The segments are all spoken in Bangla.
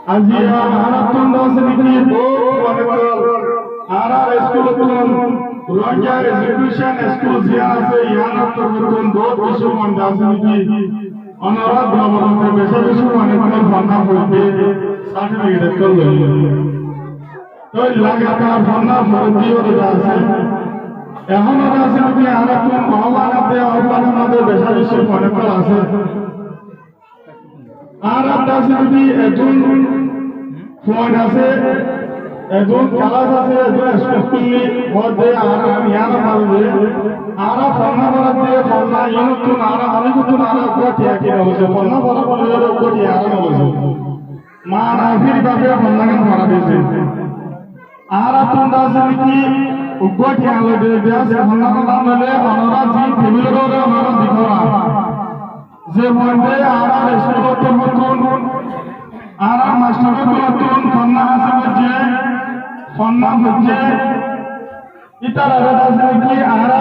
আজি আরাতন দাসনিকি আরা স্কুল রোজা এডুকেশন স্কুল জিয়া আছে ইয়ানা তরতুন বহুত কিছু মন দাসনিকি অনারাত ভ্রমণে বেশি বেশি অনেক অনেক ভাবনা হইতে সার্টিফিকেট করলো তো লাগাতার ভাবনা ভর্তিও আছে এখন রাজনীতি আরাতন আহ্বানের মধ্যে বেশি বেশি মনে করা আছে আর রাজনীতি একজন ফোন আছে একজন ক্লাস আছে একজন স্কুলে মধ্যে আর ইয়ানা মারবে আর ফোন করার দিয়ে ফোন ইউনিটুন আর আমি কিন্তু আর গটি কি হচ্ছে ফোন করার পরে গটি আর হচ্ছে মা নাফির বাপে ফোন লাগা মারা দিয়েছে আর আপনার রাজনীতি গটি আলো দিয়ে দেশে ফোন করা হলে অনরাজি ফ্যামিলির ওরা দিকরা যে মধ্যে আর স্কুলত নতুন আর মাস্টারের নতুন ফন্না আছে যে ফন্না হচ্ছে ইতারা রাজনীতি আর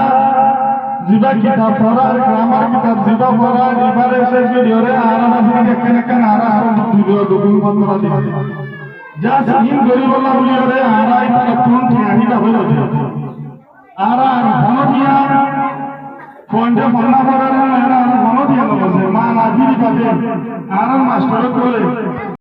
জিবা কিতাব পড়া গ্রামার কিতাব জিবা পড়া এবারে শেষ ভিডিওরে আর রাজনীতি কেন আর সব ভিডিও দুগুণ বন্ধ দিছে যা সিন গরিবলা বলিওরে আর ইতারা কোন ঠিয়াহিটা হলো আর ঘনটিয়া ফোনটা ফন্না পড়ার না ঘনটিয়া বলছে মা নাজির পাবে আর মাস্টার বলে